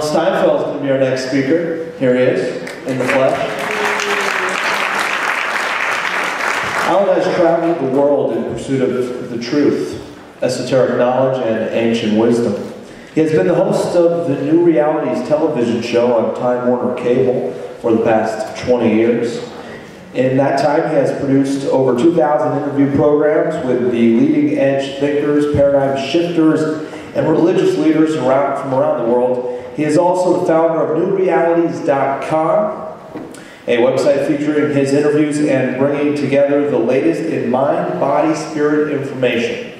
Alan Steinfeld is going to be our next speaker. Here he is, in the flesh. Alan has traveled the world in pursuit of the truth, esoteric knowledge, and ancient wisdom. He has been the host of the New Realities television show on Time Warner Cable for the past 20 years. In that time, he has produced over 2,000 interview programs with the leading edge thinkers, paradigm shifters, and religious leaders from around the world. He is also the founder of NewRealities.com, a website featuring his interviews and bringing together the latest in mind, body, spirit information.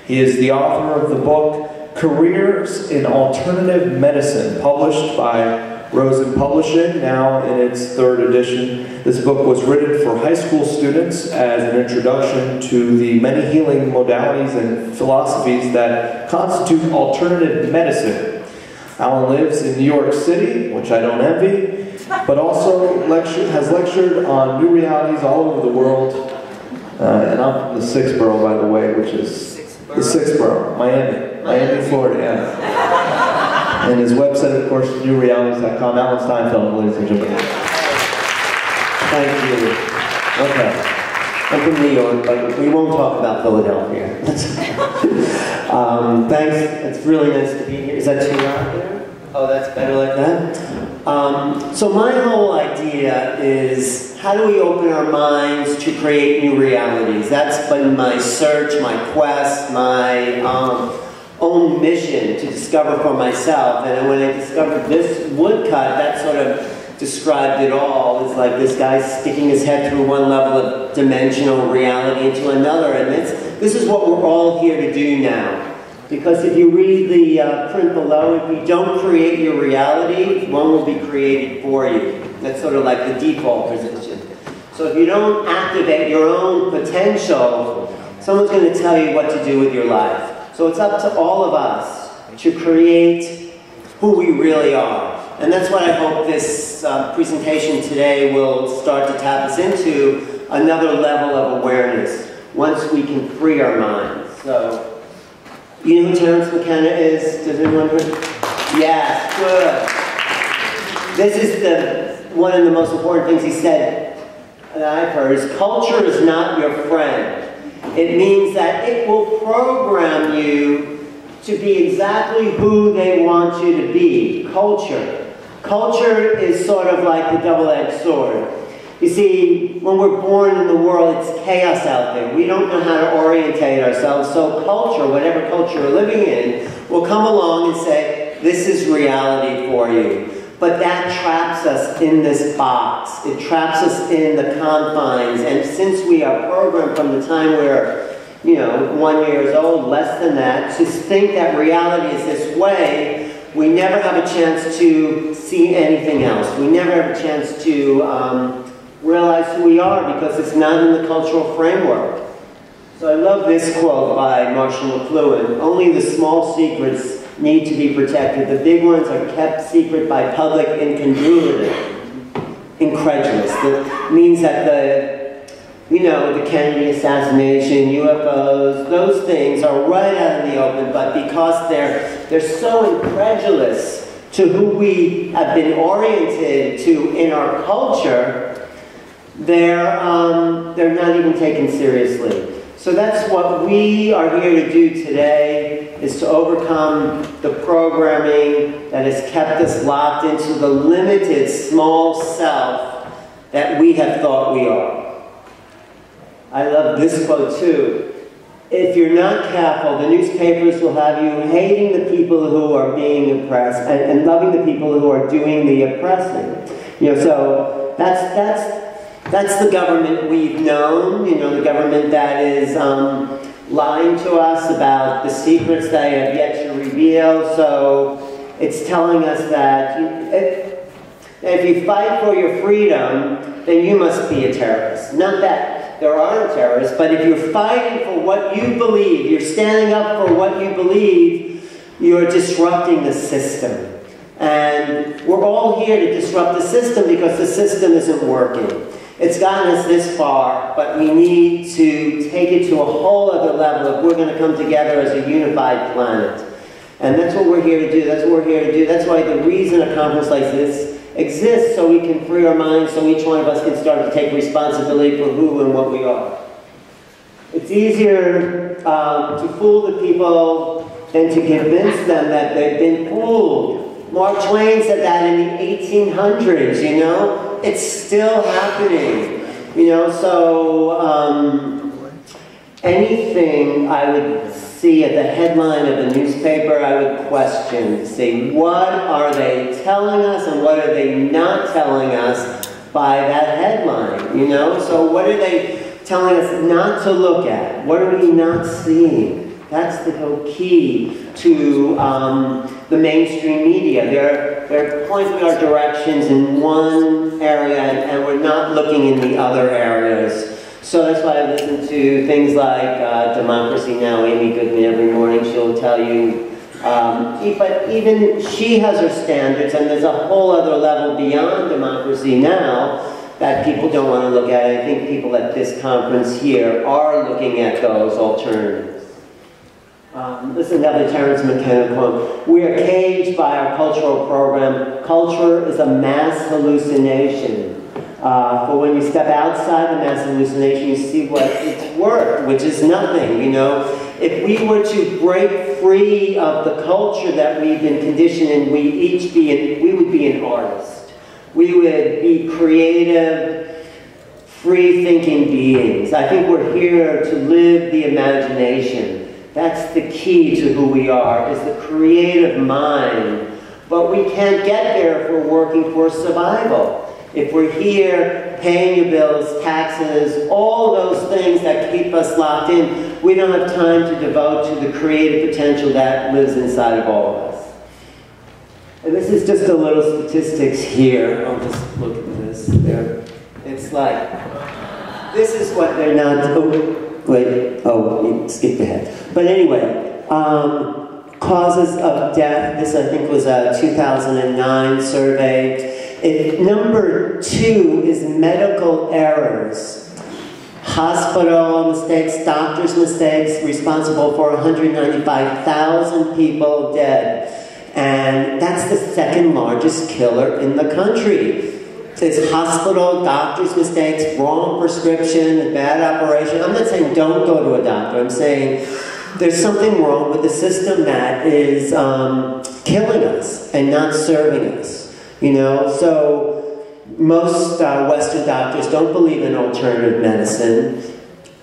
He is the author of the book Careers in Alternative Medicine, published by Rosen Publishing, now in its 3rd edition. This book was written for high school students as an introduction to the many healing modalities and philosophies that constitute alternative medicine. Alan lives in New York City, which I don't envy, but also has lectured on new realities all over the world. And I'm from the 6th borough, by the way, which is the 6th borough, Miami, Florida, yeah. And his website, of course, is newrealities.com. Alan Steinfeld, ladies and gentlemen. Thank you. Okay. I'm from New York, but we won't talk about Philadelphia. Thanks. It's really nice to be here. Is that too loud there? Oh, that's better like that? So my whole idea is, how do we open our minds to create new realities? That's been my search, my quest, my own mission to discover for myself. And when I discovered this woodcut, that sort of described it all. It's like this guy sticking his head through one level of dimensional reality into another. And this is what we're all here to do now. Because if you read the print below, if you don't create your reality, one will be created for you. That's sort of like the default position. So if you don't activate your own potential, someone's going to tell you what to do with your life. So it's up to all of us to create who we really are. And that's what I hope this presentation today will start to tap us into, another level of awareness, once we can free our minds. So, you know who Terence McKenna is? Does anyone know? Yes, good. This is one of the most important things he said that I've heard, is culture is not your friend. It means that it will program you to be exactly who they want you to be. Culture. Culture is sort of like the double-edged sword. You see, when we're born in the world, it's chaos out there. We don't know how to orientate ourselves, so culture, whatever culture we're living in, will come along and say, this is reality for you. But that traps us in this box. It traps us in the confines. And since we are programmed from the time we're, 1 year old, less than that, to think that reality is this way, we never have a chance to see anything else. We never have a chance to realize who we are, because it's not in the cultural framework. So I love this quote by Marshall McLuhan: "Only the small secrets need to be protected. The big ones are kept secret by public incredulity." That means that the Kennedy assassination, UFOs, those things are right out in the open, but because they're so incredulous to who we have been oriented to in our culture, they're not even taken seriously. So that's what we are here to do today, is to overcome the programming that has kept us locked into the limited small self that we have thought we are. I love this quote too. If you're not careful, the newspapers will have you hating the people who are being oppressed and loving the people who are doing the oppressing. So that's the government we've known, the government that is lying to us about the secrets they have yet to reveal. So it's telling us that if you fight for your freedom, then you must be a terrorist. Not that there aren't terrorists, but if you're fighting for what you believe, you're standing up for what you believe, you're disrupting the system. And we're all here to disrupt the system because the system isn't working. It's gotten us this far, but we need to take it to a whole other level if we're going to come together as a unified planet. And that's what we're here to do. That's what we're here to do. That's why the reason a conference like this exists, so we can free our minds, so each one of us can start to take responsibility for who and what we are. It's easier to fool the people than to convince them that they've been fooled. Mark Twain said that in the 1800s, you know? It's still happening, you know? So anything I would see at the headline of a newspaper, I would question, say, what are they telling us and what are they not telling us by that headline, you know? So what are they telling us not to look at? What are we not seeing? That's the whole key to the mainstream media. They're pointing our directions in one area and we're not looking in the other areas. So that's why I listen to things like Democracy Now! Amy Goodman every morning. She'll tell you, but even she has her standards, and there's a whole other level beyond Democracy Now! That people don't want to look at. I think people at this conference here are looking at those alternatives. This is another Terence McKenna quote. We are caged by our cultural program. Culture is a mass hallucination. For when you step outside the mass hallucination, you see what it's worth, which is nothing, you know. If we were to break free of the culture that we've been conditioned in, we would be an artist. We would be creative, free-thinking beings. I think we're here to live the imagination. That's the key to who we are, is the creative mind. But we can't get there if we're working for survival. If we're here paying your bills, taxes, all those things that keep us locked in, we don't have time to devote to the creative potential that lives inside of all of us. And this is just a little statistics here. I'll just look at this. There. It's like, this is what they're not, you skipped ahead. But anyway, causes of death, this I think was a 2009 survey. Number 2 is medical errors. Hospital mistakes, doctor's mistakes, responsible for 195,000 people dead. And that's the second largest killer in the country. It's hospital, doctor's mistakes, wrong prescription, bad operation. I'm not saying don't go to a doctor. I'm saying there's something wrong with the system that is killing us and not serving us. You know, so most Western doctors don't believe in alternative medicine.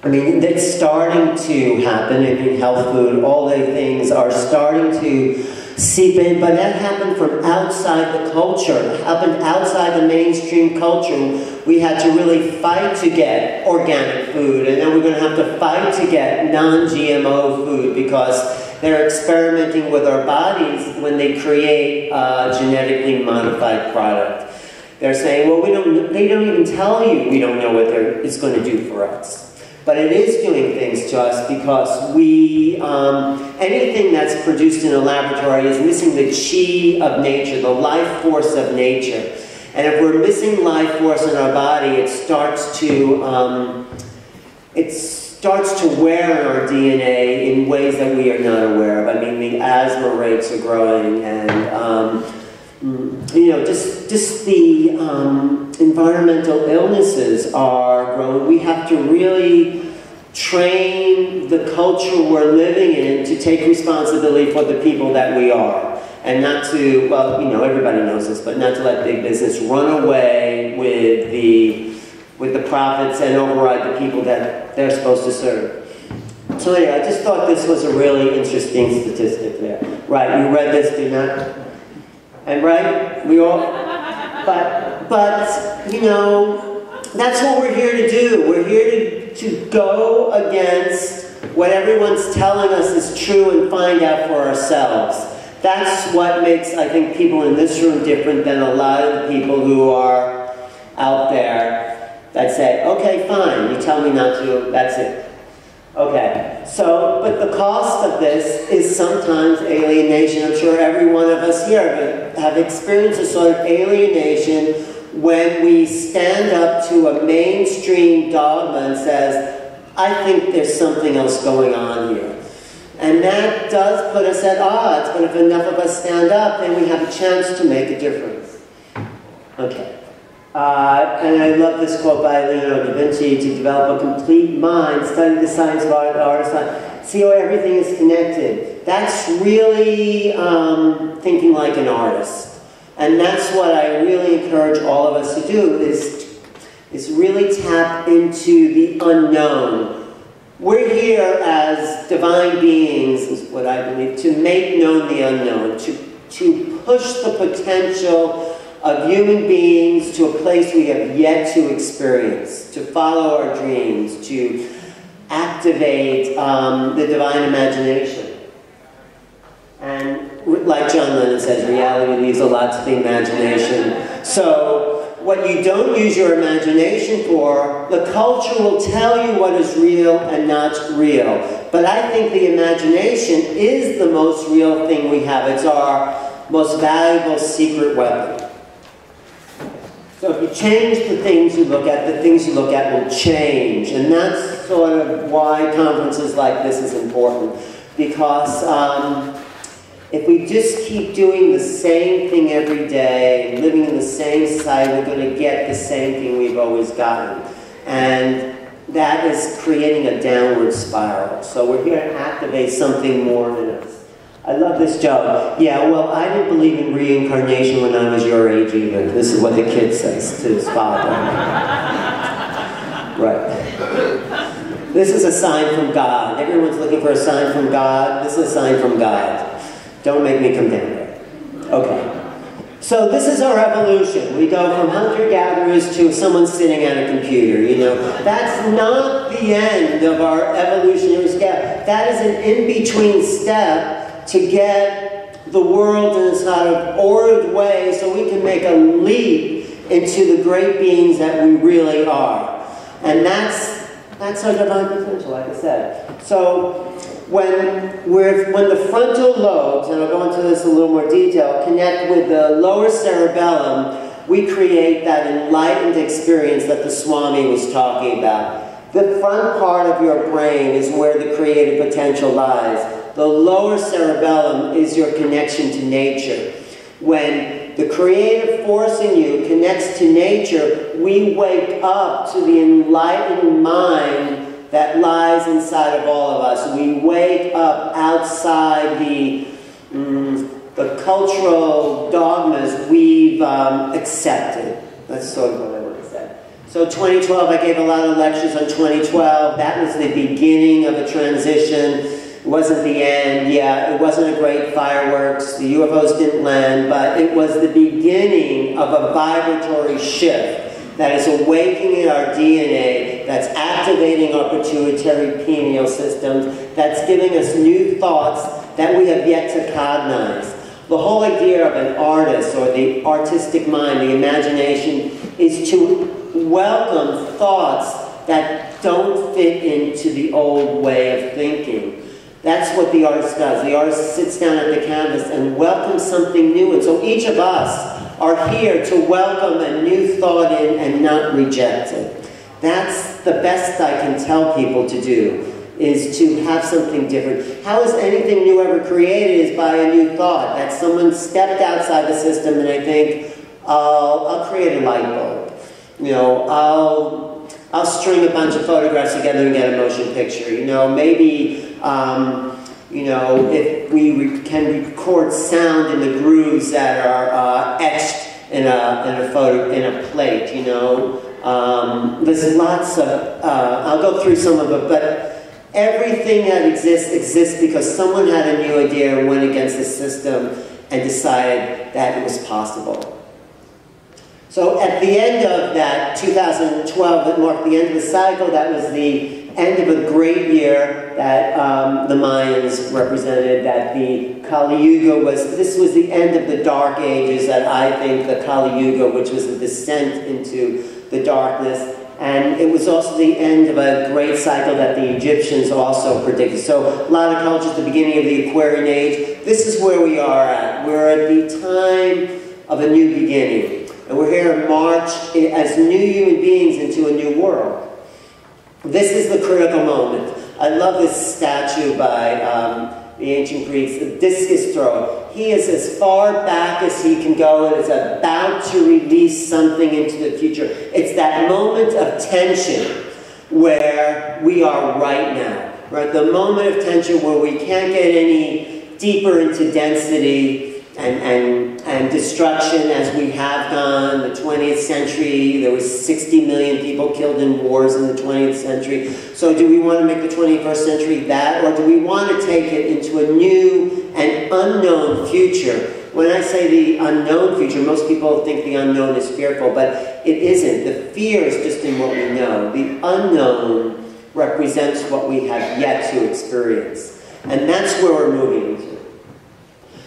I mean, it's starting to happen. I mean, health food, all these things are starting to seep in, but that happened from outside the culture, happened outside the mainstream culture. We had to really fight to get organic food, and then we're going to have to fight to get non-GMO food because they're experimenting with our bodies when they create a genetically modified product. They're saying, well, they don't even tell you we don't know what it's going to do for us. But it is doing things to us because anything that's produced in a laboratory is missing the chi of nature, the life force of nature. And if we're missing life force in our body, it starts to wear on our DNA in ways that we are not aware of. I mean, the asthma rates are growing, and you know, just the environmental illnesses are growing. We have to really train the culture we're living in to take responsibility for the people that we are. And not to, well, you know, everybody knows this, but not to let big business run away with the profits and override the people that they're supposed to serve. So anyway, I just thought this was a really interesting statistic there. Right, you read this, do not? And right, we all, but you know, that's what we're here to do. We're here to go against what everyone's telling us is true and find out for ourselves. That's what makes, I think, people in this room different than a lot of the people who are out there that say, okay, fine, you tell me not to, that's it. Okay, so, but the cost of this is sometimes alienation. I'm sure every one of us here have experienced a sort of alienation when we stand up to a mainstream dogma and says, I think there's something else going on here. And that does put us at odds, but if enough of us stand up, then we have a chance to make a difference. Okay. And I love this quote by Leonardo da Vinci: to develop a complete mind, study the science of art, the art of science, see how everything is connected. That's really thinking like an artist. And that's what I really encourage all of us to do, is really tap into the unknown. We're here as divine beings, is what I believe, to make known the unknown, to push the potential of human beings to a place we have yet to experience, to follow our dreams, to activate the divine imagination. And like John Lennon says, reality leaves a lot to the imagination. So what you don't use your imagination for, the culture will tell you what is real and not real. But I think the imagination is the most real thing we have. It's our most valuable secret weapon. So if you change the things you look at, the things you look at will change. And that's sort of why conferences like this is important. Because if we just keep doing the same thing every day, living in the same society, we're going to get the same thing we've always gotten. And that is creating a downward spiral. So we're here to activate something more in us. I love this joke. Yeah, well, I didn't believe in reincarnation when I was your age either. This is what the kid says to his father. Right. This is a sign from God. Everyone's looking for a sign from God. This is a sign from God. Don't make me come down there. Okay. So this is our evolution. We go from hunter-gatherers to someone sitting at a computer, you know. That's not the end of our evolutionary scale. That is an in-between step to get the world in a sort of ordered way so we can make a leap into the great beings that we really are. And that's our divine potential, like I said. So when the frontal lobes, and I'll go into this in a little more detail, connect with the lower cerebellum, we create that enlightened experience that the Swami was talking about. The front part of your brain is where the creative potential lies. The lower cerebellum is your connection to nature. When the creative force in you connects to nature, we wake up to the enlightened mind that lies inside of all of us. We wake up outside the cultural dogmas we've accepted. That's sort of what I want to say. So 2012, I gave a lot of lectures on 2012. That was the beginning of a transition. It wasn't the end. Yeah, it wasn't a great fireworks. The UFOs didn't land, but it was the beginning of a vibratory shift that is awakening our DNA, that's activating our pituitary pineal systems, that's giving us new thoughts that we have yet to cognize. The whole idea of an artist or the artistic mind, the imagination, is to welcome thoughts that don't fit into the old way of thinking. That's what the artist does. The artist sits down at the canvas and welcomes something new. And so each of us are here to welcome a new thought in and not reject it. That's the best I can tell people to do, is to have something different. How is anything new ever created? Is by a new thought. That someone stepped outside the system and I think, I'll create a light bulb. You know, I'll string a bunch of photographs together and get a motion picture. You know, maybe, you know, if we can record sound in the grooves that are etched in a plate. You know, there's lots of. I'll go through some of it, but everything that exists because someone had a new idea and went against the system and decided that it was possible. So at the end of that 2012, that marked the end of the cycle. That was the end of a great year that the Mayans represented, that the Kali Yuga this was the end of the Dark Ages, that I think the Kali Yuga, which was the descent into the darkness, and it was also the end of a great cycle that the Egyptians also predicted. So a lot of cultures, the beginning of the Aquarian Age, this is where we are at. We're at the time of a new beginning. And we're here to march as new human beings into a new world. This is the critical moment. I love this statue by the ancient Greeks, the discus thrower. He is as far back as he can go and is about to release something into the future. It's that moment of tension where we are right now. Right? The moment of tension where we can't get any deeper into density and destruction as we have gone. The 20th century, there was 60 million people killed in wars in the 20th century. So do we want to make the 21st century that, or do we want to take it into a new and unknown future? When I say the unknown future, most people think the unknown is fearful, but it isn't. The fear is just in what we know. The unknown represents what we have yet to experience. And that's where we're moving into.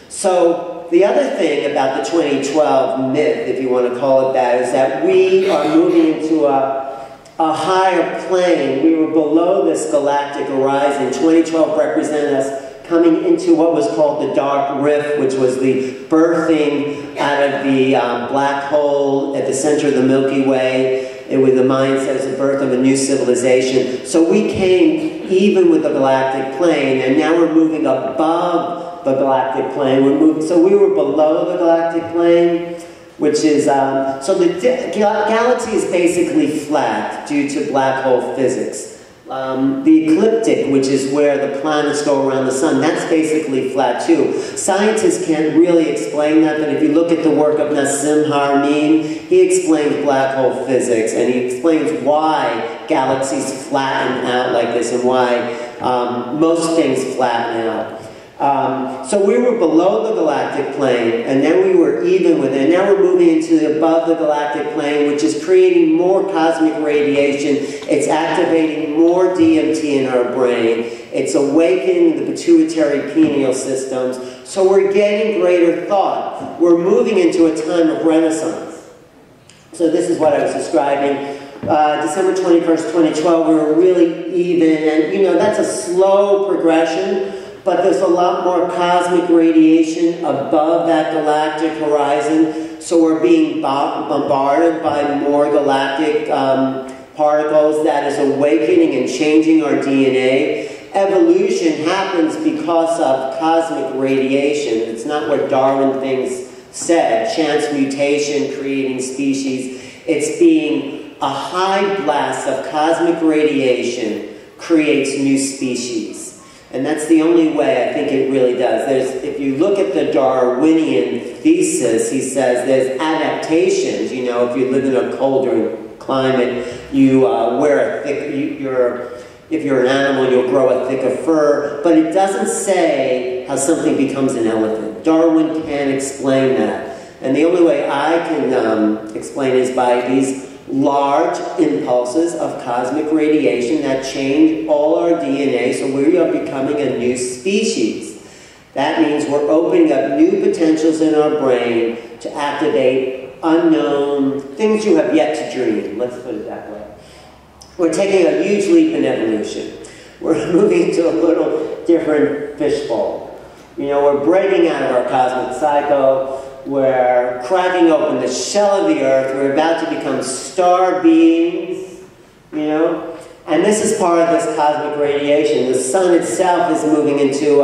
So, the other thing about the 2012 myth, if you want to call it that, is that we are moving into a higher plane. We were below this galactic horizon. 2012 represented us coming into what was called the dark rift, which was the birthing out of the black hole at the center of the Milky Way. It was the mind says the birth of a new civilization. So we came even with the galactic plane, and now we're moving above the galactic plane. So we were below the galactic plane, which is, so the galaxy is basically flat due to black hole physics. The ecliptic, which is where the planets go around the sun, that's basically flat too. Scientists can't really explain that, but if you look at the work of Nassim Haramein, he explains black hole physics, and he explains why galaxies flatten out like this and why most things flatten out. So we were below the galactic plane, and then we were even with it. Now we're moving into above the galactic plane, which is creating more cosmic radiation. It's activating more DMT in our brain. It's awakening the pituitary pineal systems. So we're getting greater thought. We're moving into a time of renaissance. So this is what I was describing. December 21st, 2012, we were really even, and you know, that's a slow progression. But there's a lot more cosmic radiation above that galactic horizon, so we're being bombarded by more galactic particles that is awakening and changing our DNA. Evolution happens because of cosmic radiation. It's not what Darwin said, chance mutation creating species. It's being a high blast of cosmic radiation creates new species. And that's the only way I think it really does. If you look at the Darwinian thesis, he says there's adaptations. You know, if you live in a colder climate, you wear a thick, if you're an animal, you'll grow a thicker fur. But it doesn't say how something becomes an elephant. Darwin can't explain that. And the only way I can explain is by these large impulses of cosmic radiation that change all our DNA, so we are becoming a new species. That means we're opening up new potentials in our brain to activate unknown things you have yet to dream. Let's put it that way. We're taking a huge leap in evolution. We're moving to a little different fishbowl. You know, we're breaking out of our cosmic cycle. We're cracking open the shell of the earth. We're about to become star beings, you know? And this is part of this cosmic radiation. The sun itself is moving into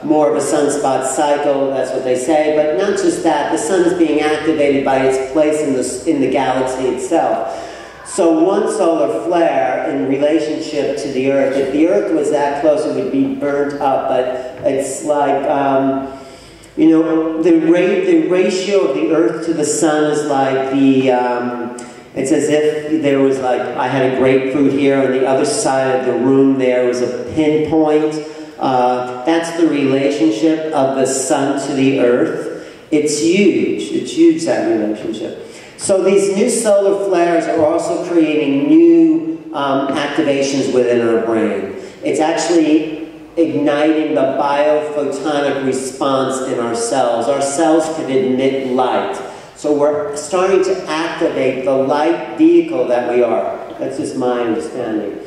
more of a sunspot cycle, that's what they say. But not just that, the sun is being activated by its place in the galaxy itself. So one solar flare in relationship to the earth, if the earth was that close, it would be burnt up. But it's like, you know, the ratio of the earth to the sun is like it's as if there was like, I had a grapefruit here, on the other side of the room there was a pinpoint. That's the relationship of the sun to the earth. It's huge, that relationship. So these new solar flares are also creating new activations within our brain. It's actually igniting the biophotonic response in our cells. Our cells can emit light. So we're starting to activate the light vehicle that we are. That's just my understanding.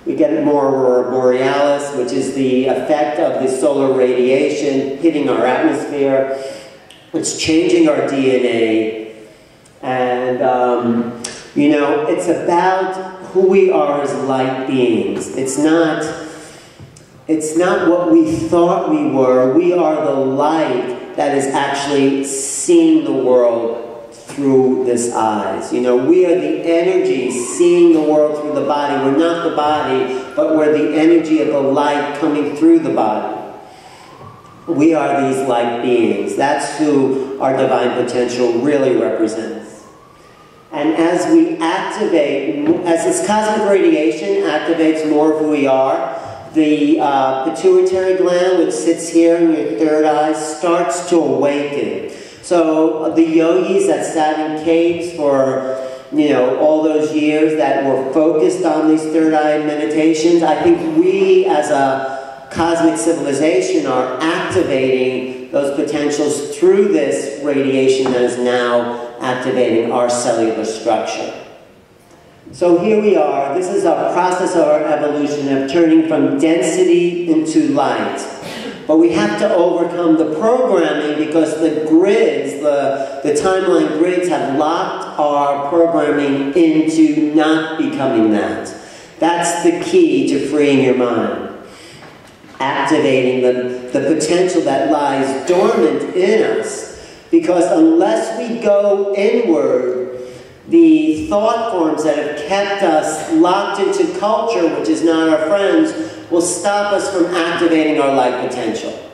We get more aurora borealis, which is the effect of the solar radiation hitting our atmosphere. It's changing our DNA. And, you know, it's about who we are as light beings. It's not It's not what we thought we were. We are the light that is actually seeing the world through this eyes. You know, we are the energy seeing the world through the body. We're not the body, but we're the energy of the light coming through the body. We are these light beings. That's who our divine potential really represents. And as we activate, as this cosmic radiation activates more of who we are, the pituitary gland, which sits here in your third eye, starts to awaken. So the yogis that sat in caves for, you know, all those years that were focused on these third eye meditations, I think we as a cosmic civilization are activating those potentials through this radiation that is now activating our cellular structure. So here we are. This is our process of our evolution of turning from density into light. But we have to overcome the programming because the grids, the timeline grids have locked our programming into not becoming that. That's the key to freeing your mind. Activating the potential that lies dormant in us. Because unless we go inward, the thought forms that have kept us locked into culture, which is not our friends, will stop us from activating our light potential.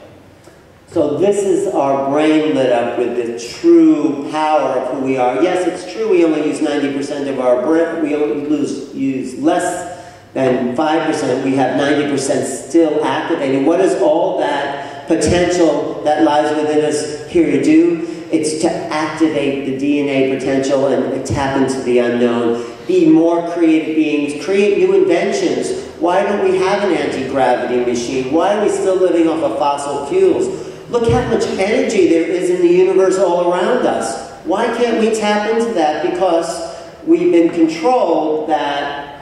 So this is our brain lit up with the true power of who we are. Yes, it's true we only use 90% of our brain. We only use less than 5%. We have 90% still activating. What is all that potential that lies within us here to do? It's to activate the DNA potential and tap into the unknown. Be more creative beings. Create new inventions. Why don't we have an anti-gravity machine? Why are we still living off of fossil fuels? Look how much energy there is in the universe all around us. Why can't we tap into that? Because we've been controlled that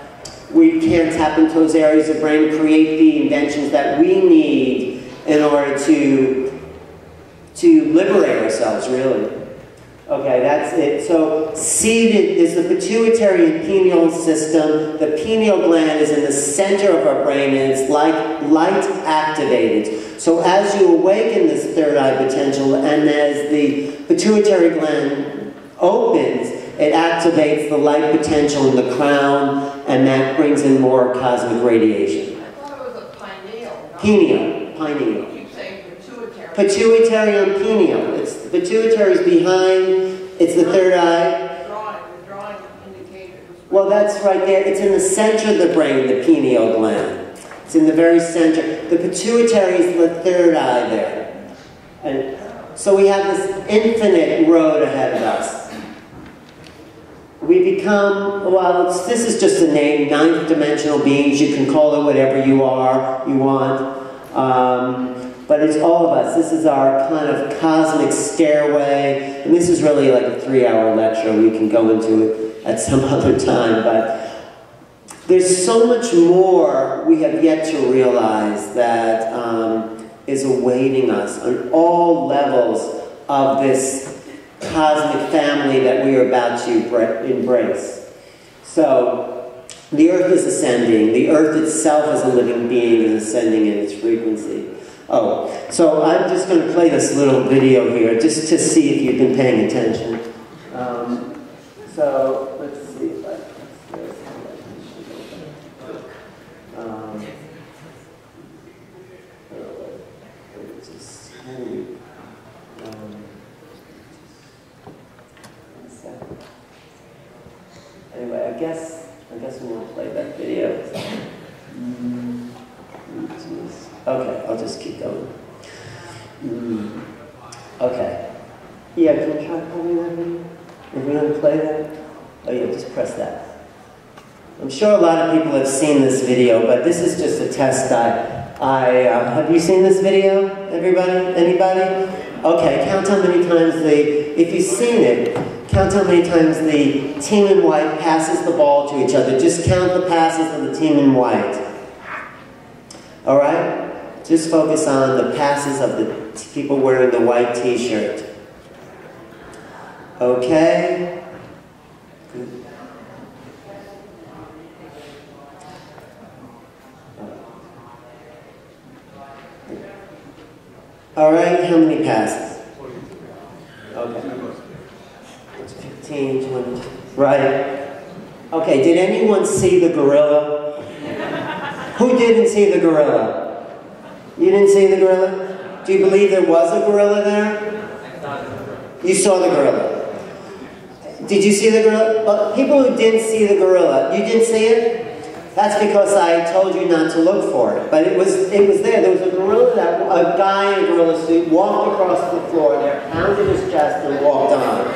we can't tap into those areas of brain, create the inventions that we need in order to liberate ourselves, really. Okay, that's it. So seated is the pituitary and pineal system. The pineal gland is in the center of our brain and it's like light activated. So as you awaken this third eye potential and as the pituitary gland opens, it activates the light potential in the crown and that brings in more cosmic radiation. I thought it was a pineal. Pineal. You keep saying pituitary. Pituitary and pineal. It's the pituitary is behind. It's the third eye. The drawing indicated. Well, that's right there. It's in the center of the brain, the pineal gland. It's in the very center. The pituitary is the third eye there. And so we have this infinite road ahead of us. We become, well, this is just a name, ninth dimensional beings. You can call it whatever you want. But it's all of us. This is our kind of cosmic stairway. And this is really like a 3-hour lecture. We can go into it at some other time. But there's so much more we have yet to realize that is awaiting us on all levels of this cosmic family that we are about to embrace. So, the earth is ascending. The earth itself as a living being is ascending in its frequency. Oh, so I'm just going to play this little video here just to see if you've been paying attention. So, let's see if I can... Anyway, I guess we won't play that video. Okay, I'll just keep going. Okay. Yeah, can you try playing that video? Are we going to play that? Oh yeah, just press that. I'm sure a lot of people have seen this video, but this is just a test. Have you seen this video? Everybody? Anybody? Okay, count how many times if you've seen it, count how many times the team in white passes the ball to each other. Just count the passes of the team in white. All right? Just focus on the passes of the people wearing the white t-shirt. Okay? Good. All right, how many passes? Okay. 15, 20. Right. Okay, did anyone see the gorilla? Who didn't see the gorilla? You didn't see the gorilla? Do you believe there was a gorilla there? You saw the gorilla. Did you see the gorilla? Well, people who didn't see the gorilla, you didn't see it? That's because I told you not to look for it. But it was there. There was a gorilla, a guy in a gorilla suit walked across the floor there, pounded his chest, and walked on.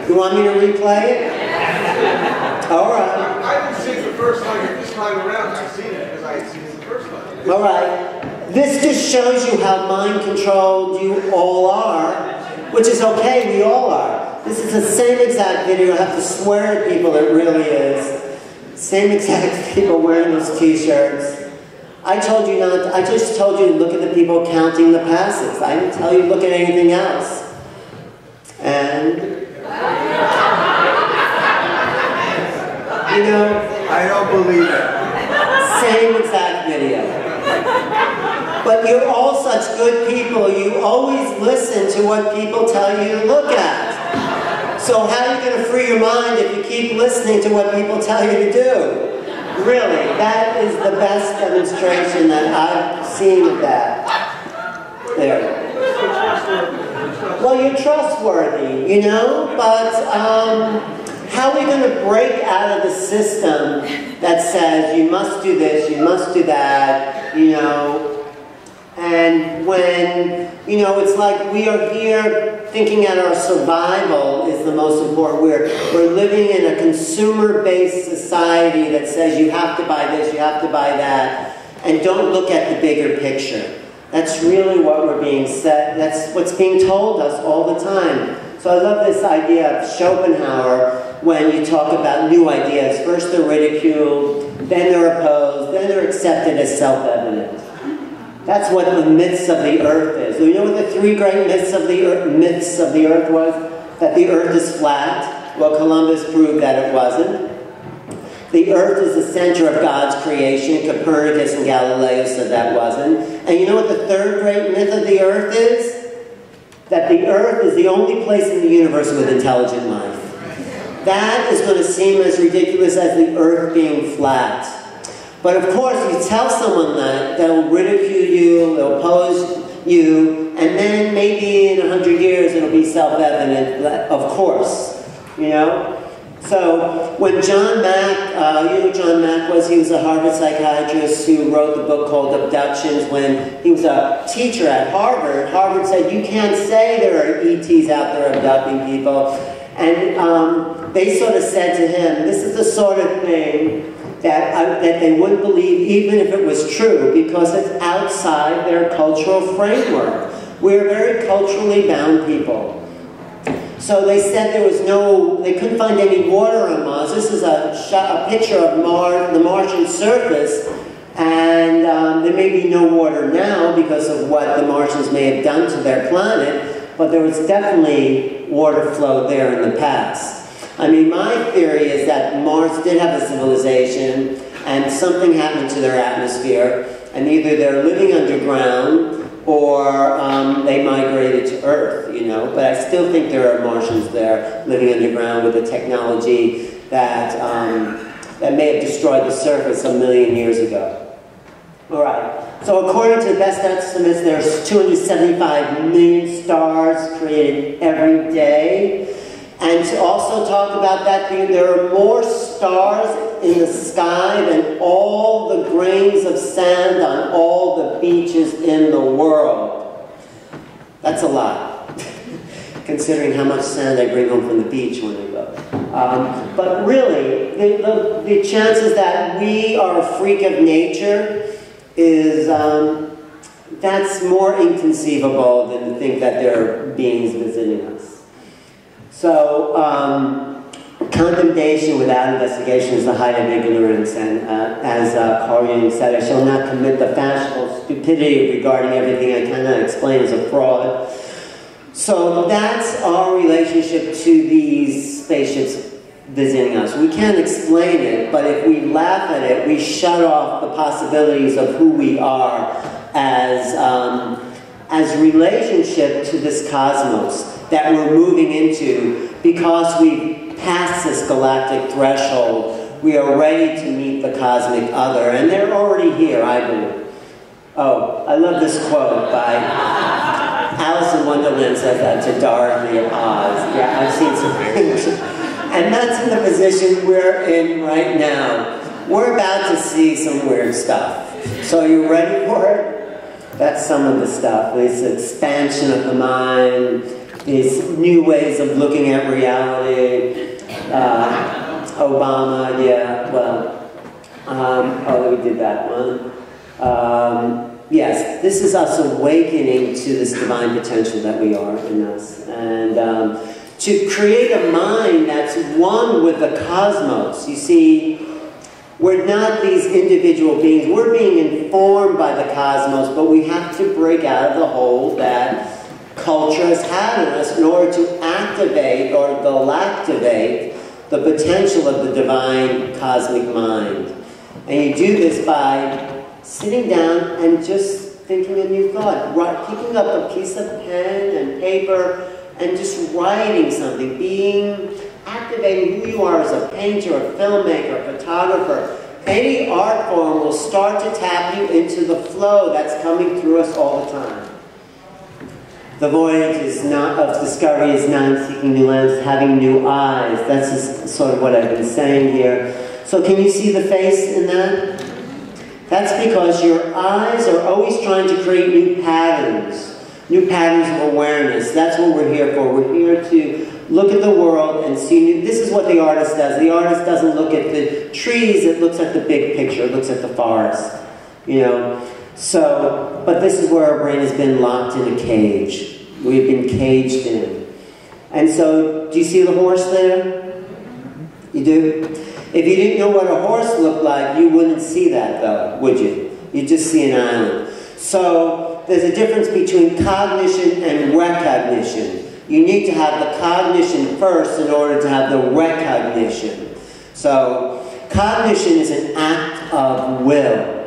You want me to replay it? All right. I didn't see it the first time. This time around, I've seen it because I had seen it the first time. All right. This just shows you how mind-controlled you all are, which is okay. We all are. This is the same exact video. I have to swear at people. It really is. Same exact people wearing those t-shirts. I told you not, I just told you to look at the people counting the passes. I didn't tell you to look at anything else. And, you know, I don't believe it. same exact video. But you're all such good people, you always listen to what people tell you to look at. So how are you going to free your mind if you keep listening to what people tell you to do? Really, that is the best demonstration that I've seen of that. There. Well, you're trustworthy, you know, but how are we going to break out of the system that says you must do this, you must do that, you know? And when, you know, it's like we are here thinking that our survival is the most important. We're living in a consumer-based society that says you have to buy this, you have to buy that, and don't look at the bigger picture. That's really what we're being said. That's what's being told us all the time. So I love this idea of Schopenhauer when you talk about new ideas. First they're ridiculed, then they're opposed, then they're accepted as self-evident. That's what the myths of the earth is. You know what the three great myths of the earth was? That the earth is flat. Well, Columbus proved that it wasn't. The earth is the center of God's creation. Copernicus and Galileo said that wasn't. And you know what the third great myth of the earth is? That the earth is the only place in the universe with intelligent life. That is going to seem as ridiculous as the earth being flat. But of course, you tell someone that, they'll ridicule you, they'll oppose you, and then maybe in 100 years it'll be self-evident, of course, you know? So when John Mack, you know who John Mack was? He was a Harvard psychiatrist who wrote the book called Abductions. When he was a teacher at Harvard, Harvard said, you can't say there are ETs out there abducting people. And they sort of said to him, this is the sort of thing that they wouldn't believe even if it was true, because it's outside their cultural framework. We're very culturally bound people. So they said they couldn't find any water on Mars. This is a picture of Mars, the Martian surface, and there may be no water now because of what the Martians may have done to their planet, but there was definitely water flow there in the past. I mean, my theory is that Mars did have a civilization and something happened to their atmosphere, and either they're living underground or they migrated to Earth, you know. But I still think there are Martians there living underground with a technology that, that may have destroyed the surface a million years ago. All right. So according to the best estimates, there's 275 million stars created every day. And to also talk about that, there are more stars in the sky than all the grains of sand on all the beaches in the world. That's a lot, considering how much sand I bring home from the beach when I go. But really, the chances that we are a freak of nature is, that's more inconceivable than to think that there are beings visiting us. So, condemnation without investigation is the height of ignorance, and as Carl Jung said, I shall not commit the fashionable stupidity regarding everything I cannot explain as a fraud. So that's our relationship to these spaceships visiting us. We can't explain it, but if we laugh at it, we shut off the possibilities of who we are as as relationship to this cosmos that we're moving into because we've passed this galactic threshold. We are ready to meet the cosmic other, and they're already here, I believe. Oh, I love this quote by Alice in Wonderland says that to Dorothy of Oz. Yeah, I've seen some things. And that's in the position we're in right now. We're about to see some weird stuff. So are you ready for it? That's some of the stuff. This expansion of the mind, these new ways of looking at reality. Obama, yeah, well, oh, we did that one. Yes, this is us awakening to this divine potential that we are in us. And to create a mind that's one with the cosmos. You see, we're not these individual beings. We're being informed by the cosmos, but we have to break out of the hold that culture has had in us in order to activate or galactivate the potential of the divine cosmic mind. And you do this by sitting down and just thinking a new thought, picking up a piece of pen and paper and just writing something, activating who you are as a painter, a filmmaker, a photographer. Any art form will start to tap you into the flow that's coming through us all the time. The voyage of discovery is not seeking new lands, having new eyes. That's just sort of what I've been saying here. So can you see the face in that? That's because your eyes are always trying to create new patterns of awareness. That's what we're here for. We're here to look at the world and see new. This is what the artist does. The artist doesn't look at the trees, it looks at the big picture, it looks at the forest, you know. So, but this is where our brain has been locked in a cage. We've been caged in. And so, do you see the horse there? You do? If you didn't know what a horse looked like, you wouldn't see that though, would you? You'd just see an island. So, there's a difference between cognition and recognition. You need to have the cognition first in order to have the recognition. So, cognition is an act of will.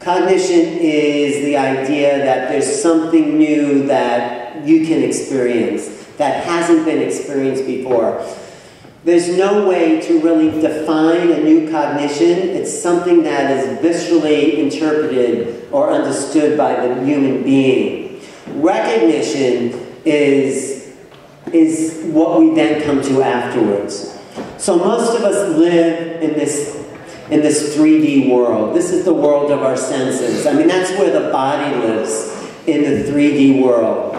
Cognition is the idea that there's something new that you can experience that hasn't been experienced before. There's no way to really define a new cognition. It's something that is viscerally interpreted or understood by the human being. Recognition is what we then come to afterwards. So most of us live in this 3D world. This is the world of our senses. I mean, that's where the body lives, in the 3D world.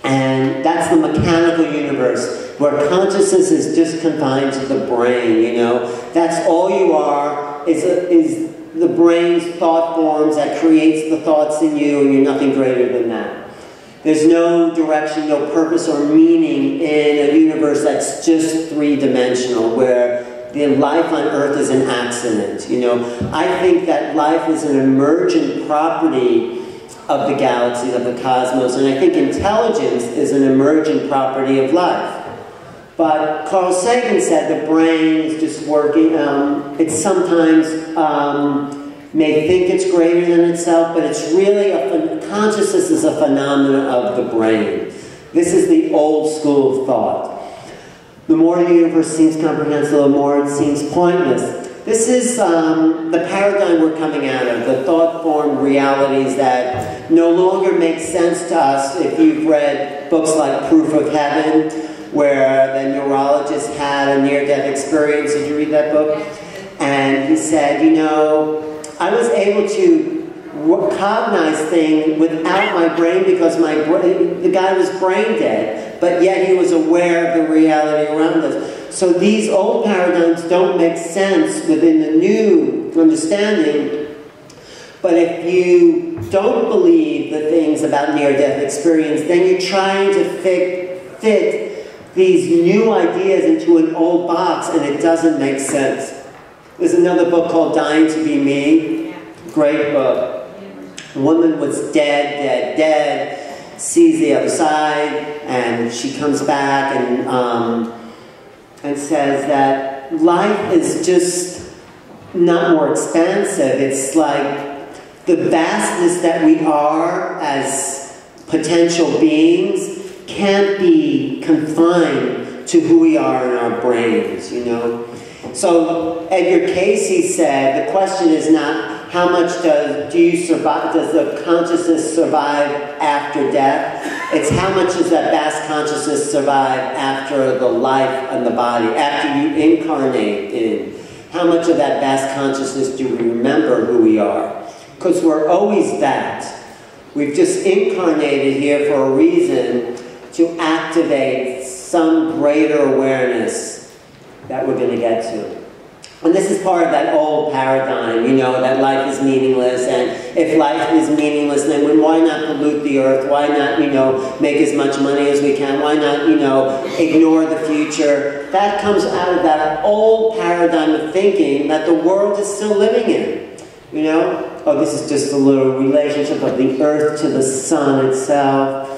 And that's the mechanical universe, where consciousness is just confined to the brain, you know. That's all you are, is the brain's thought forms that creates the thoughts in you, and you're nothing greater than that. There's no direction, no purpose or meaning in a universe that's just three-dimensional, where the life on Earth is an accident, you know. I think that life is an emergent property of the galaxy, of the cosmos, and I think intelligence is an emergent property of life. But Carl Sagan said the brain is just working, it sometimes may think it's greater than itself, but it's really, consciousness is a phenomenon of the brain. This is the old school of thought. The more the universe seems comprehensible, the more it seems pointless. This is the paradigm we're coming out of, the thought-formed realities that no longer make sense to us. If you've read books like Proof of Heaven, where the neurologist had a near-death experience. Did you read that book? And he said, you know, I was able to cognize things without my brain because the guy was brain dead, but yet he was aware of the reality around us. So these old paradigms don't make sense within the new understanding, but if you don't believe the things about near-death experience, then you're trying to fit these new ideas into an old box, and it doesn't make sense. There's another book called Dying to Be Me. Great book. The woman was dead, sees the other side, and she comes back and says that life is just not more expansive. It's like the vastness that we are as potential beings can't be confined to who we are in our brains, you know? So Edgar Cayce said, the question is not how much do you survive, does the consciousness survive after death? It's how much does that vast consciousness survive after the life and the body, after you incarnate in. How much of that vast consciousness do we remember who we are? Because we're always that. We've just incarnated here for a reason to activate some greater awareness that we're going to get to. And this is part of that old paradigm, you know, that life is meaningless, and if life is meaningless, then why not pollute the earth? Why not, you know, make as much money as we can? Why not, you know, ignore the future? That comes out of that old paradigm of thinking that the world is still living in, you know? Oh, this is just a little relationship of the earth to the sun itself.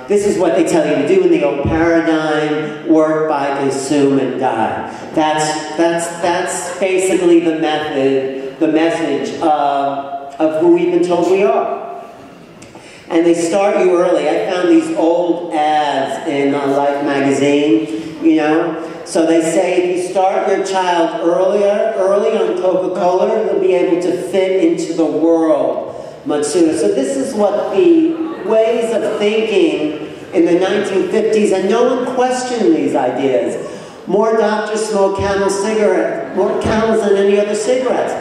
This is what they tell you to do in the old paradigm: work, buy, consume, and die. That's basically the message of who we've been told we are. And they start you early. I found these old ads in Life magazine, you know. So they say if you start your child early on Coca-Cola, he'll be able to fit into the world much sooner. So this is what the ways of thinking in the 1950s, and no one questioned these ideas. More doctors smoke Camel cigarettes, more Camels than any other cigarettes.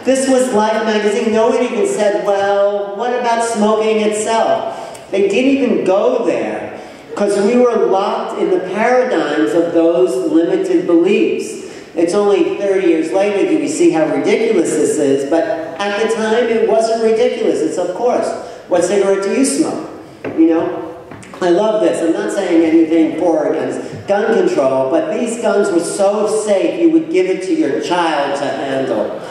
This was Life magazine. No one even said, well, what about smoking itself? They didn't even go there, because we were locked in the paradigms of those limited beliefs. It's only 30 years later do we see how ridiculous this is, but at the time it wasn't ridiculous. It's of course. What cigarette do you smoke? You know? I love this. I'm not saying anything for or against gun control, but these guns were so safe you would give it to your child to handle.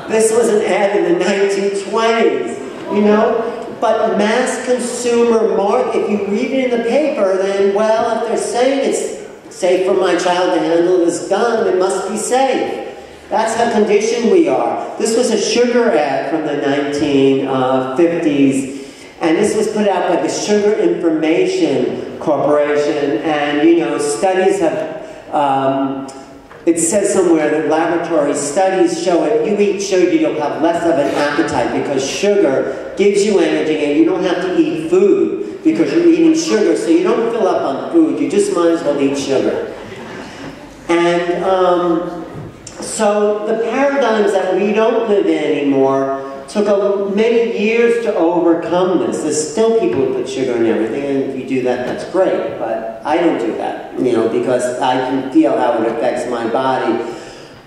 This was an ad in the 1920s, you know? But mass consumer market, if you read it in the paper, then, well, if they're saying it's safe for my child to handle this gun, it must be safe. That's how conditioned we are. This was a sugar ad from the 1950s, and this was put out by the Sugar Information Corporation, and, you know, studies have, it says somewhere that laboratory studies show if you eat sugar, you'll have less of an appetite because sugar gives you energy and you don't have to eat food because you're eating sugar, so you don't fill up on food, you just might as well eat sugar. And, so the paradigms that we don't live in anymore took many years to overcome this. There's still people who put sugar in everything, and if you do that, that's great. But I don't do that, you know, because I can feel how it affects my body.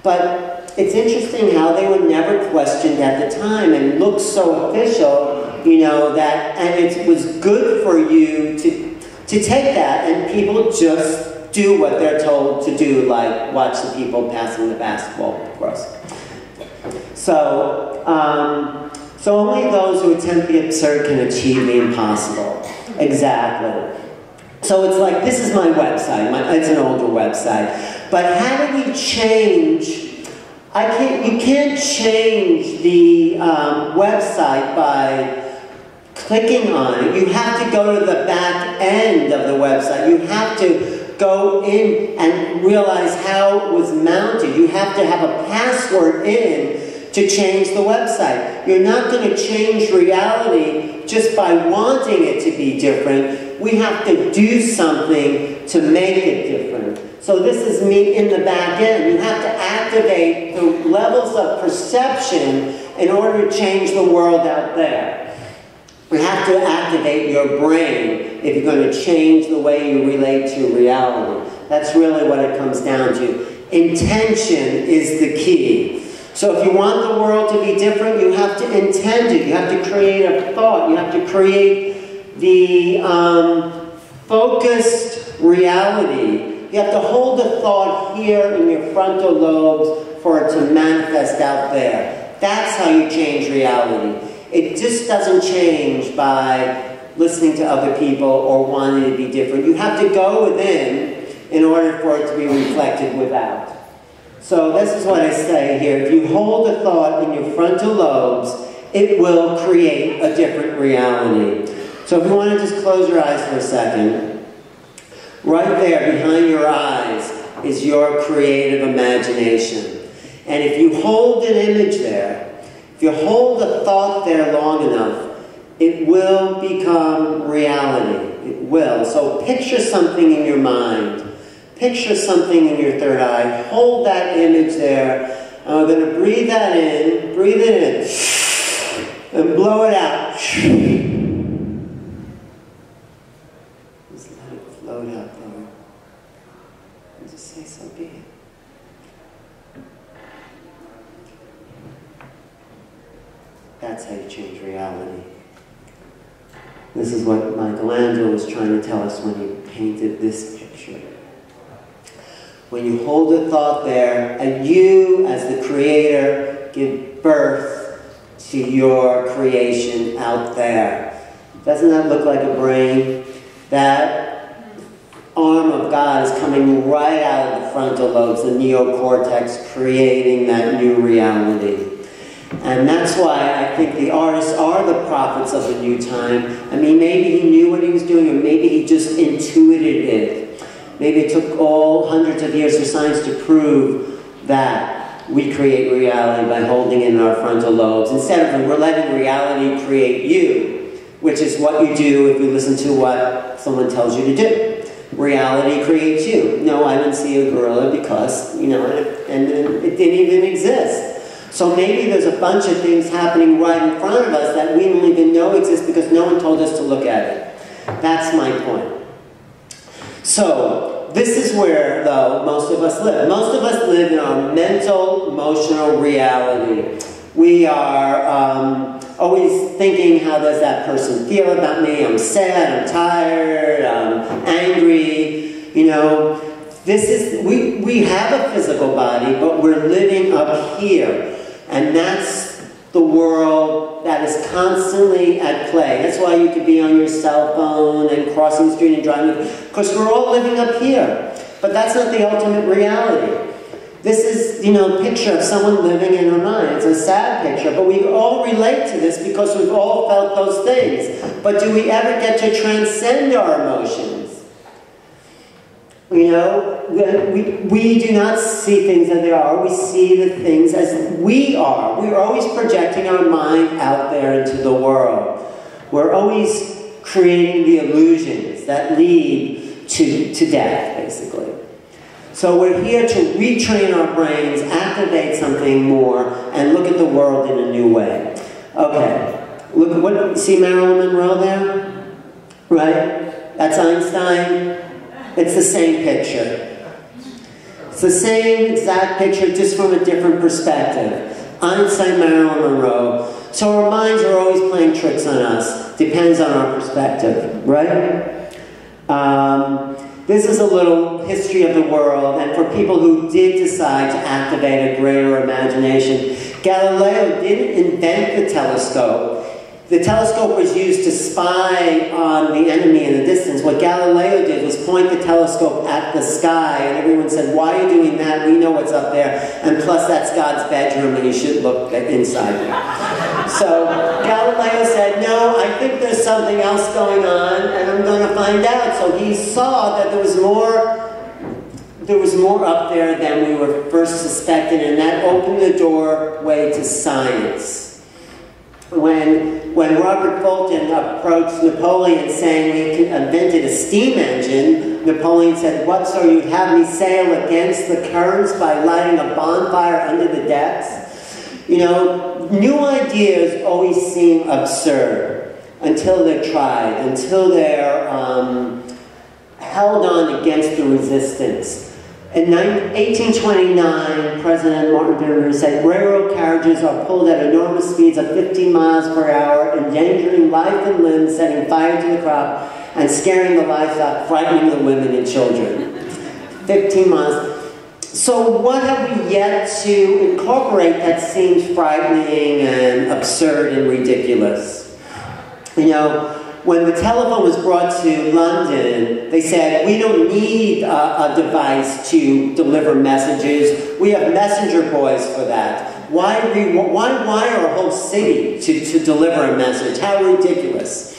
But it's interesting how they were never questioned at the time and looked so official, you know, that, and it was good for you to take that, and people just do what they're told to do, like watch the people passing the basketball across. So, so only those who attempt the absurd can achieve the impossible. Exactly. So it's like, this is my website. It's an older website. But how do we change? You can't change the website by clicking on it. You have to go to the back end of the website. You have to go in and realize how it was mounted. You have to have a password in to change the website. You're not going to change reality just by wanting it to be different. We have to do something to make it different. So this is me in the back end. You have to activate the levels of perception in order to change the world out there. You have to activate your brain if you're going to change the way you relate to reality. That's really what it comes down to. Intention is the key. So if you want the world to be different, you have to intend it. You have to create a thought. You have to create the focused reality. You have to hold a thought here in your frontal lobes for it to manifest out there. That's how you change reality. It just doesn't change by listening to other people or wanting to be different. You have to go within in order for it to be reflected without. So this is what I say here. If you hold a thought in your frontal lobes it will create a different reality. So if you want to just close your eyes for a second, right there behind your eyes is your creative imagination. And if you hold an image there, if you hold a thought there long enough, it will become reality. It will. So picture something in your mind. Picture something in your third eye. Hold that image there. And we're going to breathe that in. Breathe it in. And blow it out. Just let it float out there. And just say, so be it. That's how you change reality. This is what Michelangelo was trying to tell us when he painted this picture. When you hold a thought there, and you, as the creator, give birth to your creation out there. Doesn't that look like a brain? That arm of God is coming right out of the frontal lobes, the neocortex, creating that new reality. And that's why I think the artists are the prophets of a new time. I mean, maybe he knew what he was doing, or maybe he just intuited it. Maybe it took all hundreds of years for science to prove that we create reality by holding in our frontal lobes. Instead of we're letting reality create you, which is what you do if you listen to what someone tells you to do. Reality creates you. No, I didn't see a gorilla because, and it didn't even exist. So maybe there's a bunch of things happening right in front of us that we don't even know exist because no one told us to look at it. That's my point. So, this is where, though, most of us live. Most of us live in our mental, emotional reality. We are always thinking, how does that person feel about me? I'm sad, I'm tired, I'm angry. We have a physical body, but we're living up here. And that's the world that is constantly at play. That's why you could be on your cell phone and crossing the street and driving, because we're all living up here. But that's not the ultimate reality. This is, a picture of someone living in our mind. It's a sad picture, but we all relate to this because we've all felt those things. But do we ever get to transcend our emotions? We do not see things as they are. We see the things as we are. We're always projecting our mind out there into the world. We're always creating the illusions that lead to death, basically. So we're here to retrain our brains, activate something more, and look at the world in a new way. Okay, see Marilyn Monroe there? Right? That's Einstein. It's the same picture. It's the same exact picture, just from a different perspective. Einstein, Marilyn Monroe. So our minds are always playing tricks on us. Depends on our perspective, right? This is a little history of the world, and for people who did decide to activate a greater imagination, Galileo didn't invent the telescope. The telescope was used to spy on the enemy in the distance. What Galileo did was point the telescope at the sky, and everyone said, why are you doing that? We know what's up there. And plus, that's God's bedroom, and you should look inside there. So Galileo said, no, I think there's something else going on, and I'm going to find out. So he saw that there was more up there than we were first suspecting, and that opened the doorway to science. When Robert Fulton approached Napoleon saying he invented a steam engine, Napoleon said, what, so you'd have me sail against the currents by lighting a bonfire under the decks? New ideas always seem absurd until they're tried, until they're held on against the resistance. In 1829, President Martin Luther said, railroad carriages are pulled at enormous speeds of 15 miles per hour, endangering life and limb, setting fire to the crop, and scaring the livestock, frightening the women and children. 15 miles. So what have we yet to incorporate that seems frightening and absurd and ridiculous? When the telephone was brought to London, they said, we don't need a device to deliver messages. We have messenger boys for that. Why wire a whole city to deliver a message? How ridiculous.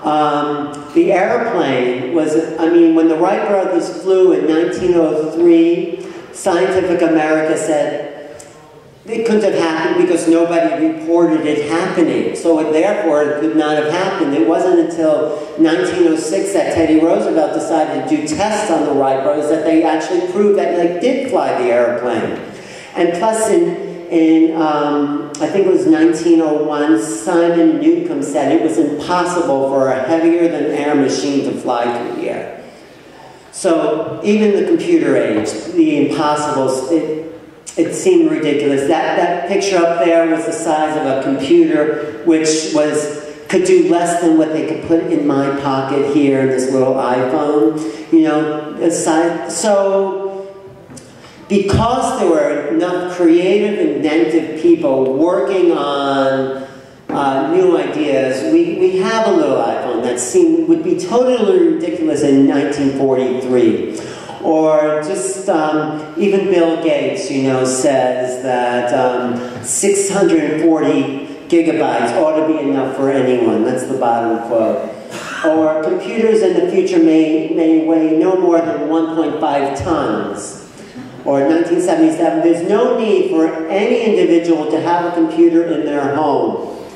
The airplane was, I mean, when the Wright brothers flew in 1903, Scientific America said it couldn't have happened because nobody reported it happening. So therefore, it could not have happened. It wasn't until 1906 that Teddy Roosevelt decided to do tests on the Wright brothers that they actually proved that they did fly the airplane. And plus, I think it was 1901, Simon Newcomb said it was impossible for a heavier-than-air machine to fly through the air. So even the computer age, the impossibles, it seemed ridiculous. That picture up there was the size of a computer, which could do less than what they could put in my pocket here in this little iPhone. You know, so because there were enough creative, inventive people working on new ideas, we have a little iPhone that would be totally ridiculous in 1943. Or just even Bill Gates, you know, says that 640 gigabytes ought to be enough for anyone. That's the bottom quote. Or computers in the future may weigh no more than 1.5 tons. Or 1977, there's no need for any individual to have a computer in their home.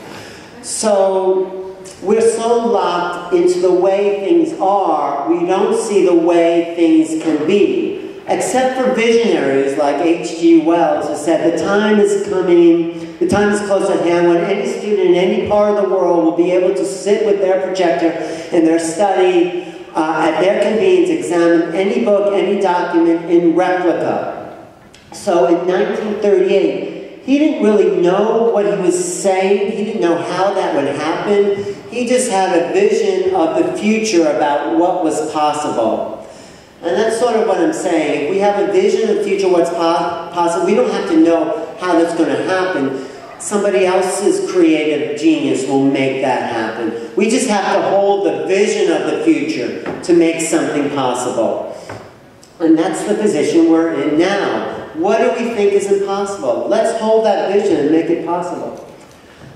So we're so locked into the way things are, we don't see the way things can be. Except for visionaries like H.G. Wells, who said the time is coming, the time is close at hand when any student in any part of the world will be able to sit with their projector in their study at their convenience, examine any book, any document in replica. So in 1938, he didn't really know what he was saying. He didn't know how that would happen. He just had a vision of the future about what was possible. And that's sort of what I'm saying. If we have a vision of the future, what's possible, we don't have to know how that's going to happen. Somebody else's creative genius will make that happen. We just have to hold the vision of the future to make something possible. And that's the position we're in now. What do we think is impossible? Let's hold that vision and make it possible.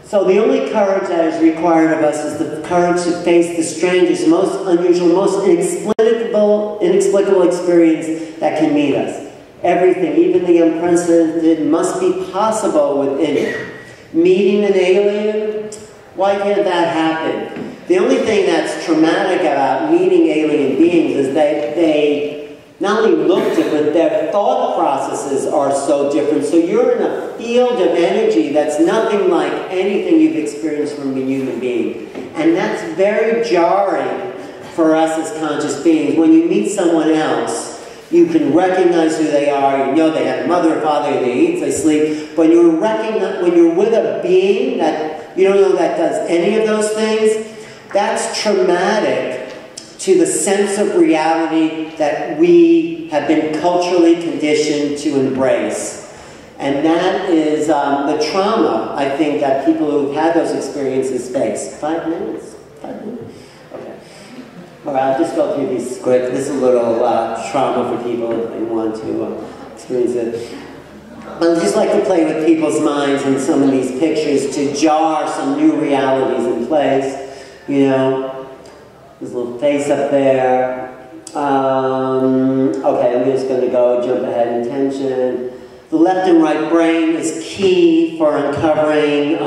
So the only courage that is required of us is the courage to face the strangest, most unusual, most inexplicable experience that can meet us. Everything, even the unprecedented, must be possible within it. Meeting an alien? Why can't that happen? The only thing that's traumatic about meeting alien beings is that they not only look different, their thought processes are so different. So you're in a field of energy that's nothing like anything you've experienced from a human being. And that's very jarring for us as conscious beings. When you meet someone else, you can recognize who they are. You know they have a mother, father, they eat, they sleep. When you're with a being that you don't know that does any of those things, that's traumatic to the sense of reality that we have been culturally conditioned to embrace. And that is the trauma, I think, that people who've had those experiences face. 5 minutes? 5 minutes? Okay. All right, I'll just go through these quick. This is a little trauma for people if they want to experience it. I'd just like to play with people's minds in some of these pictures to jar some new realities in place. You know, this little face up there. Okay, I'm just going to jump ahead. Intention. The left and right brain is key for uncovering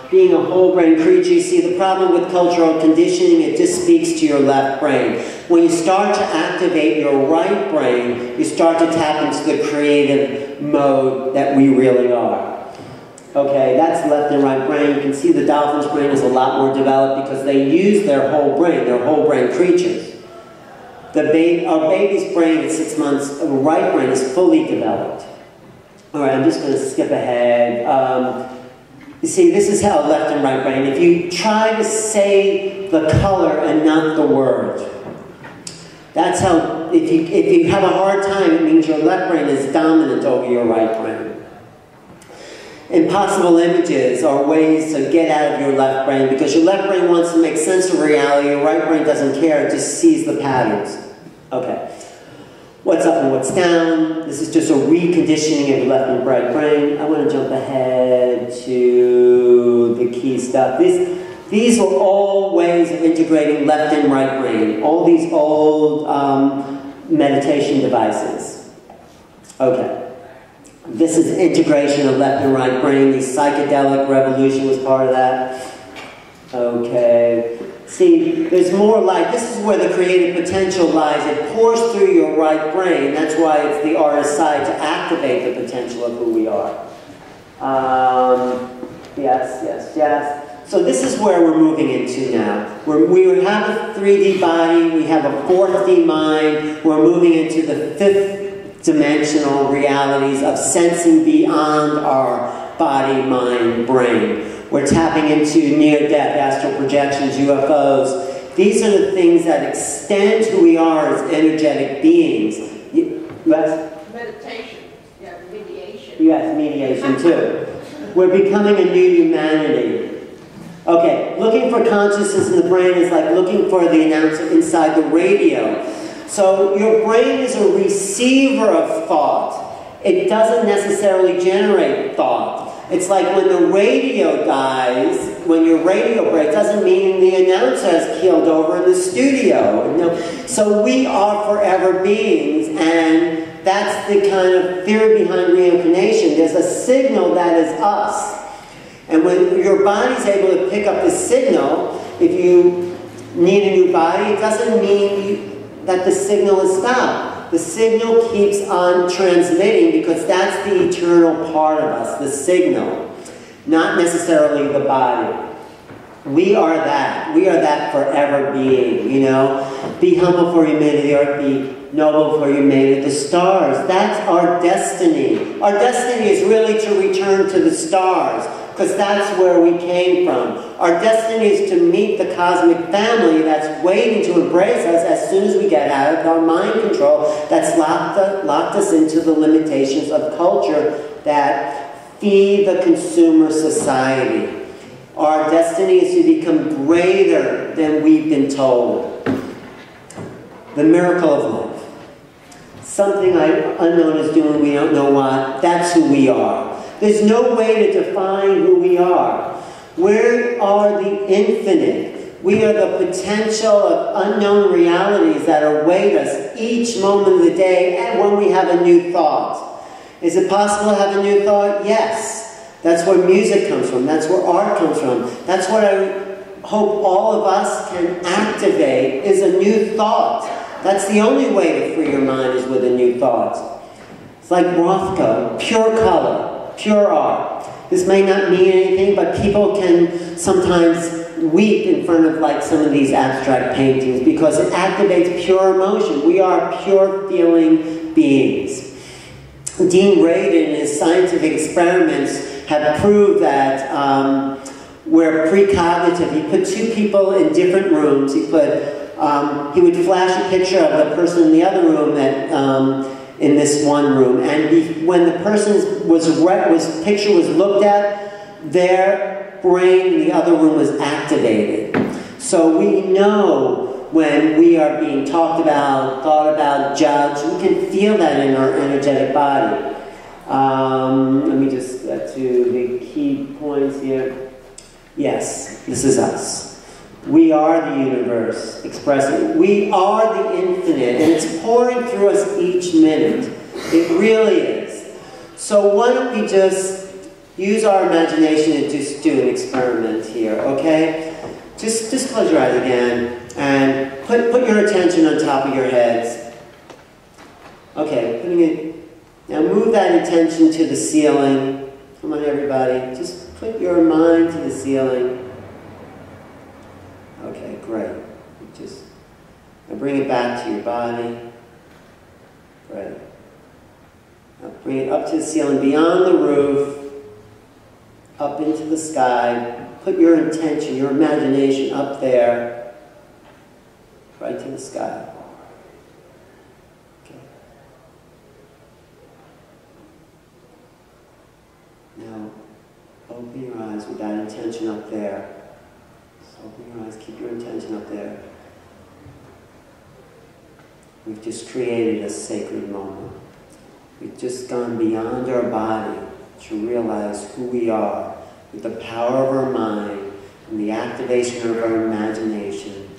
being a whole brain creature. You see, the problem with cultural conditioning, it just speaks to your left brain. When you start to activate your right brain, you start to tap into the creative mode that we really are. Okay, that's left and right brain. You can see the dolphin's brain is a lot more developed because they use their whole brain. They're whole brain creatures. Our baby's brain at 6 months, the right brain is fully developed. All right, I'm just going to skip ahead. You see, this is how left and right brain. If you try to say the color and not the word, that's how, if you have a hard time, it means your left brain is dominant over your right brain. Impossible images are ways to get out of your left brain because your left brain wants to make sense of reality, your right brain doesn't care, it just sees the patterns. Okay. what's up and what's down. This is just a reconditioning of your left and right brain. I want to jump ahead to the key stuff. These are all ways of integrating left and right brain. All these old meditation devices. Okay. This is integration of left and right brain. The psychedelic revolution was part of that. Okay. See, there's more light. This is where the creative potential lies. It pours through your right brain. That's why it's the artist's side to activate the potential of who we are. Yes, yes, yes. So this is where we're moving into now. We have a 3D body. We have a 4D mind. We're moving into the 5th dimensional realities of sensing beyond our body, mind, brain. We're tapping into near-death astral projections, UFOs. These are the things that extend who we are as energetic beings. Yes? Meditation. Yeah, mediation. Yes, mediation too. We're becoming a new humanity. Okay, looking for consciousness in the brain is like looking for the announcer inside the radio. So your brain is a receiver of thought. It doesn't necessarily generate thought. It's like when the radio dies, when your radio breaks, doesn't mean the announcer has keeled over in the studio. No. So we are forever beings, and that's the kind of theory behind reincarnation. There's a signal that is us. And when your body's able to pick up the signal, if you need a new body, it doesn't mean that the signal is stopped. The signal keeps on transmitting because that's the eternal part of us, the signal, not necessarily the body. We are that. We are that forever being, you know. Be humble for you made of the earth, be noble for you made of the stars. That's our destiny. Our destiny is really to return to the stars, because that's where we came from. Our destiny is to meet the cosmic family that's waiting to embrace us as soon as we get out of our mind control that's locked us into the limitations of culture that feed the consumer society. Our destiny is to become greater than we've been told. The miracle of life. Something unknown is doing, we don't know what. That's who we are. There's no way to define who we are. We are the infinite. We are the potential of unknown realities that await us each moment of the day and when we have a new thought. Is it possible to have a new thought? Yes. That's where music comes from. That's where art comes from. That's what I hope all of us can activate, is a new thought. That's the only way to free your mind, is with a new thought. It's like Rothko, pure color, pure art. This may not mean anything, but people can sometimes weep in front of like some of these abstract paintings because it activates pure emotion. We are pure feeling beings. Dean Radin in his scientific experiments have proved that we're precognitive. He put two people in different rooms. He would flash a picture of the person in the other room in this one room, and when the person's picture was looked at, their brain in the other room was activated. So we know when we are being talked about, thought about, judged. We can feel that in our energetic body. Let me just get to the key points here. Yes, this is us. We are the universe expressing. We are the infinite, and it's pouring through us each minute. It really is. So why don't we just use our imagination and just do an experiment here, okay? Just close your eyes again and put your attention on top of your heads. Okay, putting it. Now move that attention to the ceiling. Come on, everybody. Just put your mind to the ceiling. Okay, great. Just now bring it back to your body. Great. Now bring it up to the ceiling, beyond the roof, up into the sky. Put your intention, your imagination up there, right to the sky. Okay. Now, open your eyes with that intention up there. Just open your eyes, keep your intention up there. we've just created a sacred moment. We've just gone beyond our body to realize who we are with the power of our mind and the activation of our imagination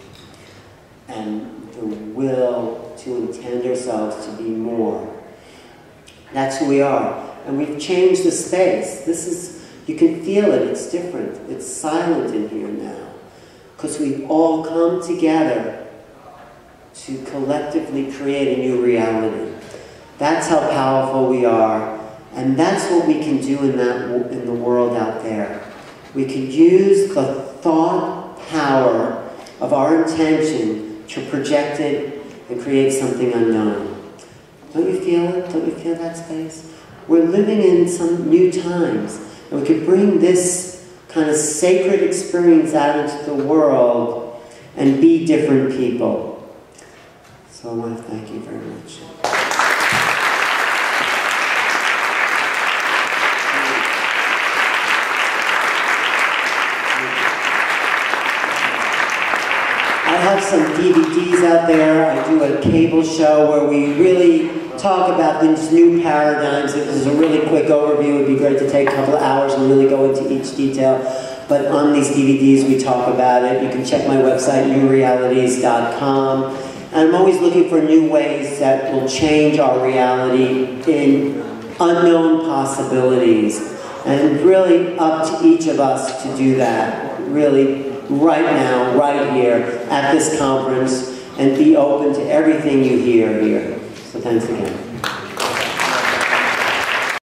and the will to intend ourselves to be more. That's who we are. And we've changed the space. This is, you can feel it, it's different. It's silent in here now. Because we've all come together to collectively create a new reality. That's how powerful we are. And that's what we can do in the world out there. We can use the thought power of our intention to project it and create something unknown. Don't you feel it? Don't you feel that space? We're living in some new times, and we could bring this kind of sacred experience out into the world and be different people. So I want to thank you very much. I have some DVDs out there. I do a cable show where we really talk about these new paradigms. This is a really quick overview. It would be great to take a couple of hours and really go into each detail. But on these DVDs, we talk about it. You can check my website, newrealities.com. And I'm always looking for new ways that will change our reality in unknown possibilities. And really up to each of us to do that. Really, right now, right here, at this conference, and be open to everything you hear here. So thanks again.